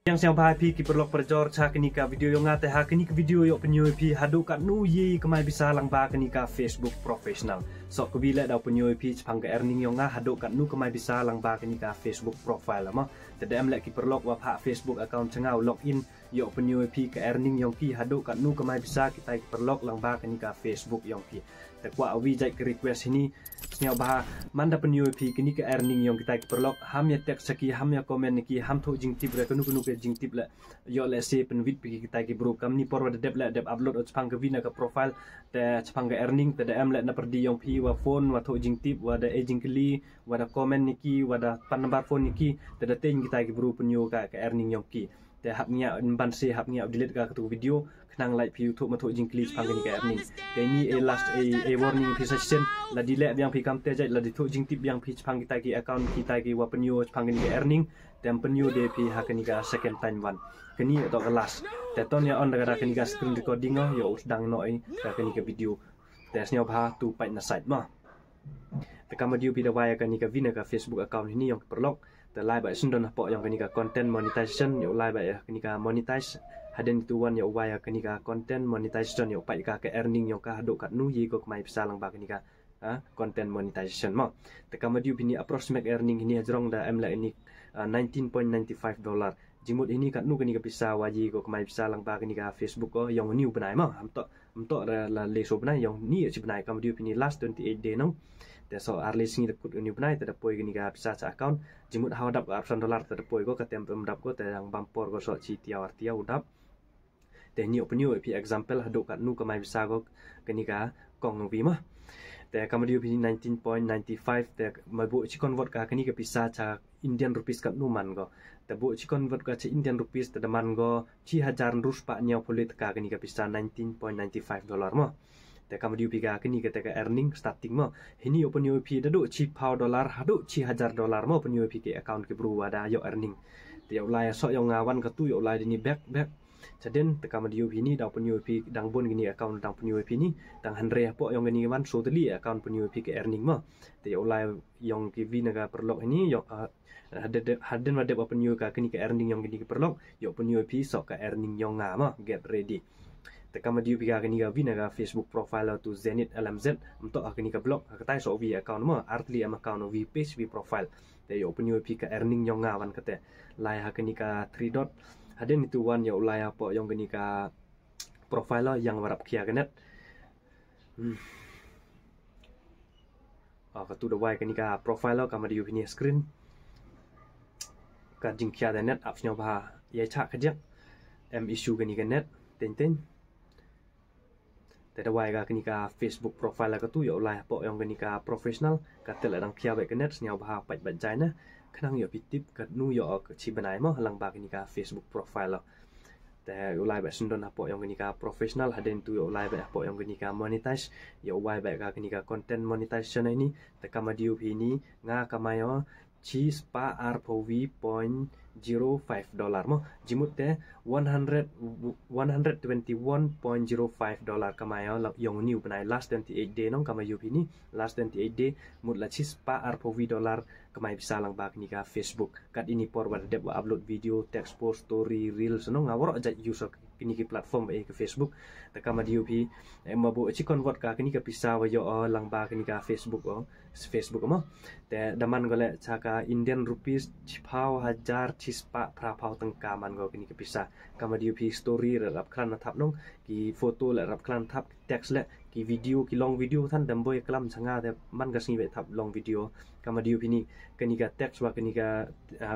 Yang siang bahai pi ki perlok perjor cha kenika video yang ngate ha kenika video yok penyu pi hadu kat nu ye kemai bisa lang ba kenika Facebook profesional. So ko bila da penyu pi chpang ka earning yang nga hadu kat nu kemai bisa lang ba kenika Facebook profile ma. Tedem lek ki perlok wa ha Facebook account changau login yok penyu pi ka earning yang ki hadu kat nu kemai bisa kita ki perlok lang ba kenika Facebook yang pi. Tekwa awi jai ke request ini snya bah manda penyu pi kenika earning yang kita ki perlok ham ya tek saki ham ya komen ki ham tho jing tip re kunu ke jing tip la yo le se penwit pi kita ki bro kam ni por dep la dep upload chpang ke vina ka profile te chpang ke earning te em le na perdi yang pi wa phone wa tho jing tip wa da aging kli wa da comment niki wa da pan number phone niki te da ting kita ki bro penyu ka earning yang ki te hap nya ban se hap nya delete ka tu video kenang like pi youtube ma tho jing kli chpang ke earning ke ni last a warning pi session la delete yang pi kam te jai la di tho jing tip yang pi chpang kita ki account kita ki wa penyu chpang ke earning dan penyu de pi ha kenika second time one keni atau kelas teton ya on daga kenika screen recording yo sedang noi ka kenika video tesnya bah tu pai na site ma te kam dia pi da waya kenika vina ka Facebook account ini yang perlok te live ba sundon po yang kenika content monetization yo live ba ya kenika monetize haden tu wan yo waya kenika content monetization yo pai ka ke earning yo ka hado kat nu yi ko mai bisa lang ba kenika content monetization ma te kam dia bini approximate earning ini ajrong da emla ini $19.95 jimut ini kat nu kenika bisa waji ko kemai bisa lang ba kenika Facebook ko yang new benai ma amto la leso benai yang ni ci benai kam dia pini last 28 day no te so arle singi dekut new benai te dapoi kenika bisa sa account jimut hawadap $100 te dapoi ko katem pemdap ko te yang bampor ko so ci tiawar tiau udap te ni opinion pi example haduk kat nu kemai bisa ko kenika kong wi ma te kam dia pini 19.95 te mabu ci convert ka kenika bisa cha Indian rupees kat numan go tabu ci convert ka ci Indian rupees te daman go ci hajar rus pa nya polit ka kenika bisa $19.95 mo te kam diu piga kenika te ka earning starting mo hini open UP dadu ci pound dollar hadu ci hajar dollar mo open UP ke account ke bru ada yo earning te yo lai so yo ngawan ka tu yo lai ni back Caden te kam diu hini da open UP dang bon gini account dang pen UP ni dang handre po yang gini wan so teli account pen UP ke earning mo te yo lai yang ki vina ka perlok ini yo haden wadep open UP ka kini ke earning yang gini ke perlok yo pen UP so ka earning yang nga mo get ready te kam diu piga kini ka vina ka Facebook profile tu Zenith LMZ untuk kini ka blog ka tai so vi account mo artli am account vi page vi profile te yo pen UP ka earning yang nga wan kate lai ha kini ka 3 dot haden itu wan ya ulai apa yang kenika profile yang warap kia kenet katu da wai kenika profile kama di upini screen ka jing kia da net apps-nya bah ya cha kajak issue kenika net ten da wai ka kenika Facebook profile ka tu ya ulai apa yang kenika professional ka tel dang kia baik kenet nya bah pat bajai na kenang yo pitip kat nu yo ci benai mo halang ba kenika Facebook profile te ulai ba sundon apo yang kenika professional haden tu yo ulai ba apo yang kenika monetize yo wai ba ka kenika content monetization ini te kamadiu ini nga kamayo ci spa $121.05 mo jimut te $121.05 kamayo yang new benai last 28 day nong kamayo ini last 28 day mut la ci spa $1 kemai bisa lang ba kenika Facebook kat ini por bar dep upload video text post story reels no ngawor aja user kini platform ke Facebook ta kama diup mabu ci convert ka kenika bisa wa yo lang ba kenika Facebook mo te daman gole chaka Indian rupees chipau hajar chispa prapau tengka man go kenika bisa kama diup story rap klan thap nong ki foto la rap klan thap text le ki video ki long video than damboy klam changa de man ga singi thap long video kama diup ini kenika text wa kenika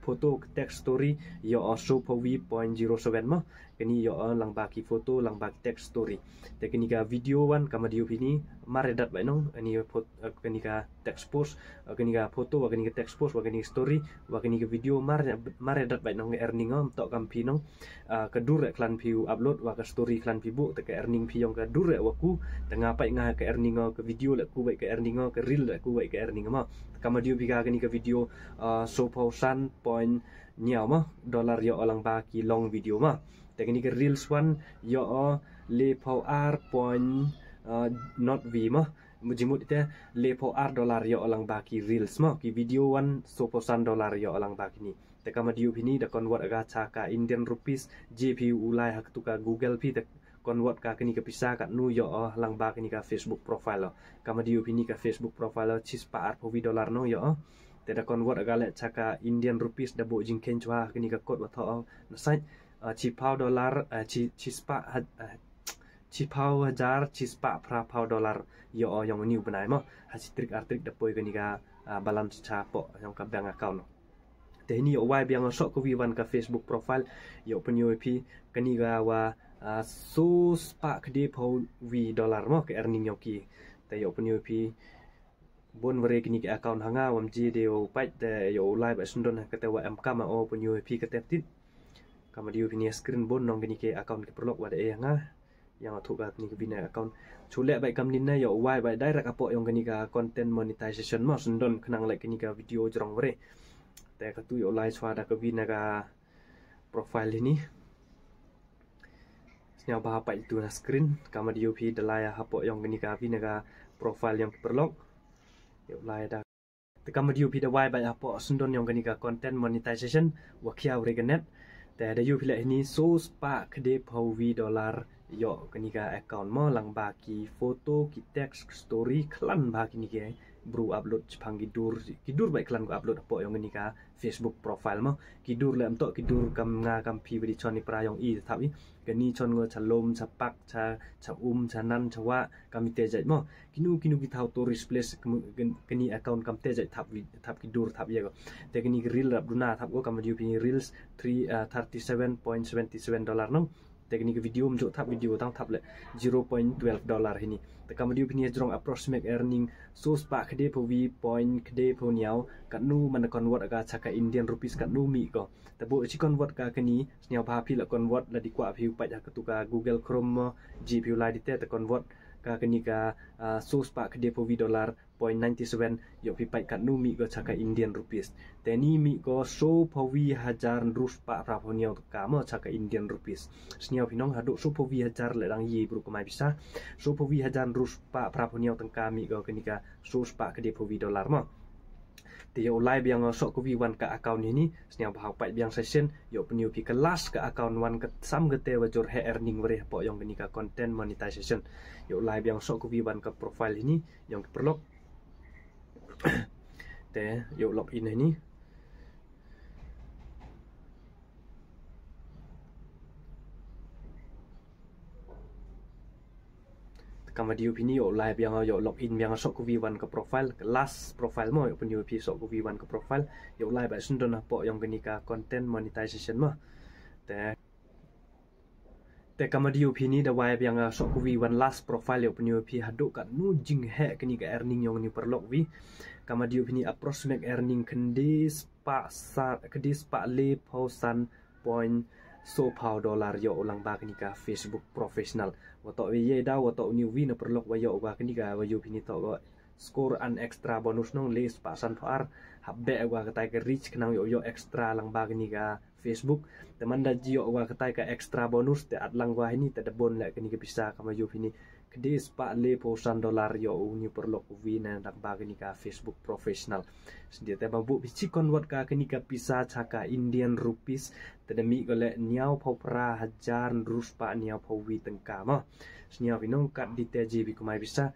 foto text story yo also $0.07 mo kini yo lang baki foto lang baki text story te kenika video wan kama diup ini maredat ba nong ani kenika text post kenika foto wa kenika text post wa kenika story wa kenika video maredat ba nong earning tok kampi nong kedur klan view upload wa ke story klan pibu te ke earning pi yang kedur wa ku tengah pai nga ke earning ke video la ku bai ke earning ke reel la ku bai ke earning ma kama diup ga kenika video so pausan point nyao ma dollar yo olang baki long video ma te kenika reels one yo le pau r point not v ma mujimut ite le $4 yo olang baki reels mo ki video wan $1 yo olang baki ni แต่กำมาดิวพี่นี้แต่convert agak caka Indian rupees JP ulai hak tuka Google pi te convert ka kini ka pisa ka nu yo lang ba kini ka Facebook profile kama diu pini ka Facebook profile chis pa $4 no yo te da convert aga le caka Indian rupees da bo jingken chwa kini ka kod wa tho na sai chi pau dollar chi spa chi pau hajar chi spa pra pau dollar yo yang new benai mo ha si trik artrik da poi kini ka balance cha po yang ka bank account no te ni yo wai biang so ko vi wan ka Facebook profile yo penyo pi kani ga wa so spa kede pau $V mo ke earning yoki te yo penyo pi bon vere kini ke account hanga wam ji deo pai te yo live asundon ka te wa mk ma o penyo pi ka tep tit kama dio pi ni screen bon nong kini ke account ke perlok wa de hanga yang thu ga kini ke bina account chule bai kam nin na yo wai bai direct apo yong kini ka content monetization mo sundon khnang lai kini ka video jrong vere te ka tu yo live swada ka bina ka profile ini Snya bah apa itu na screen kama diu pi dalaya hapo yang gini ka naga profile yang perlok yo lai da te kama diu pi da wai ba hapo sundon yang gini ka content monetization wakia regenet te da yu pi la ini so spa kede pau $V yo gini ka account mo lang ba ki foto ki text story klan ba kini ke bru upload chpang kidur baik klan ko upload hapo yang gini ka Facebook profile mo kidur le amtok kidur kam nga kam pi bidi chon ni pra yang i thapi gani chon ngo chalom chapak cha chanan chawa kami te jai mo kinu ki thau tourist place kani account kam te jai thap kidur thap ye go te kini reel rap duna thap go kam diu pi reels $37.77 no teknik video mjuk thap video tang thap le $0.12 ini te kam diu pi jrong approximate earning so spa khde po v point khde po niao kan nu man convert aga chaka Indian rupees kan nu mi ko te bo chi convert ka kani sniao pha phi la convert la di kwa phi pa ja ka Google Chrome GPU la di te convert ka kani ka so spa khde po $0.97 yo pi pai kan nu mi ko chaka Indian rupees te ni mi ko so po v hajar rus pa pra po niao ka mo chaka Indian rupees sniao pi nong hadu so po v hajar le dang yi bru ko mai bisa so po v hajar rus pa pra po niao tang ka mi ko kani ka so spa khde po $1 mo te yo live yang sok ko vi wan ka account ini sniao bahau pai biang session yo peniu pi kelas ka account wan ke sam ke te wajur he earning were po yang kini ka content monetization yo live yang sok ko vi wan ka profile ini yang perlok te yo login ini kama diu pini yo live yang yo login yang sok ko v1 ke profile ke last profile mo yo peniu pi sok ko v1 ke profile yo live ba sundon po yang geni ka content monetization mo te kama diu pini da live yang sok ko v1 last profile yo peniu pi hadu ka nu jing he keni ka earning yang ni perlok vi kama diu pini approximate earning kendis pa le pausan point so pau $1 yo ulang ba kini ka Facebook professional wato ye da wato new vi na perlok wa yo ba kini ka wa yo pini to go score an extra bonus nong les pa san par habbe wa ka ka reach kenang yo extra lang ba kini ka Facebook teman da jio wa ka ka extra bonus te at lang wa ini te da bon la kini ka bisa ka yo pini kedis pa le pausan $1 yo ni perlok vi na dak ba kini ka Facebook professional sedia te babu bici convert ka kini ka bisa chaka Indian rupees tadami gole niao pau pra hajar rus pa niao pau wi tengka ma sniao binong kat di teji bi kumai bisa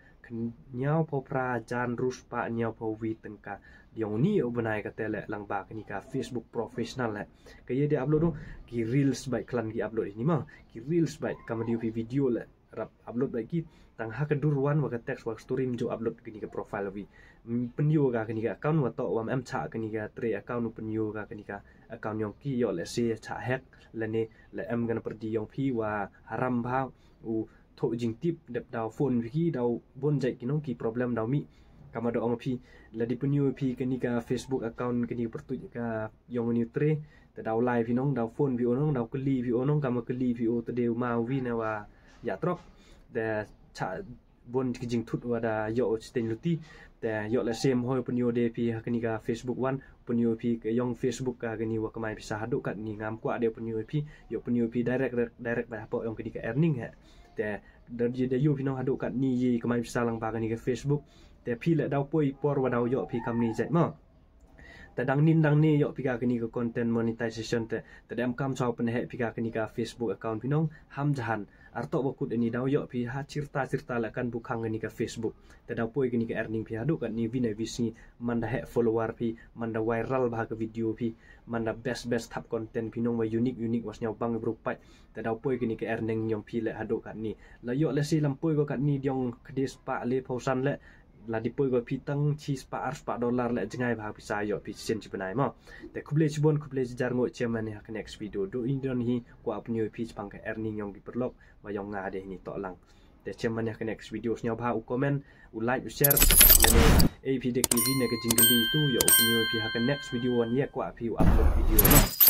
niao pau pra hajar rus pa niao pau wi tengka diong ni benai ka tele lang ba kini ka Facebook professional le kaya dia upload do ki reels baik klan ki upload ini ma ki reels baik kam di video le rap upload lagi tang ha keduruan wa teks wa story mjo upload kini ke profile wi penyu ka kini ka account wa to wa am cha kini ka tre account penyu ka kini ka account yong ki yo le se cha hack le ne le am gana perdi yong pi wa haram ba u tho jing tip dep daw phone ki daw bon jai kinong ki problem daw mi kama do ong pi le di penyu pi kini ka Facebook account kini pertu ka yong ni tre te daw live pinong daw phone vi onong daw kli vi onong kama kli vi o te de ma wi na wa ya trok de cha bon kijing thut wada yo sten luti de yo la sem hoi punyo de pi hakani ka Facebook one punyo pi ke yong Facebook ka gani wa kamai bisa hadu kat ni ngam kwa de punyo pi yo punyo pi direct ba po yong kini ka earning ha de de yo pi no hadu kat ni yi kamai bisa lang ba gani ka Facebook de pi la daw poi por wa daw yo pi kam ni jai mo Tadang nindang ni yok pika kini ke content monetization te tadam kam chau pen he pika kini ka Facebook account pinong ham jahan arto bokut ini daw yok pi ha cirta la kan bukhang kini ka Facebook tadaw poi kini ka earning pi hadu kan ni vina visni manda he follower pi manda viral bah ke video pi manda best tap content pinong wa unique was nyau bang berupai tadaw poi kini ka earning nyong pi le hadu kan ni la yok le si lampoi ko kan ni diong kedis pa le pausan le là đi bơi gọi phi tăng chi $4 lại chẳng ai vào phi sai yo phi chen chi benai mà để kuble chi bon kuble jar ngoi chairman ha next video do indon hi ko apnyo phi pang ka earning yong gi perlok wa yong nga de ni to lang để chairman ha next video nya ba u comment u like u share ne ap de ki vi ne ka jingle tu yo apnyo phi ha next video an ye ko aphi u upload video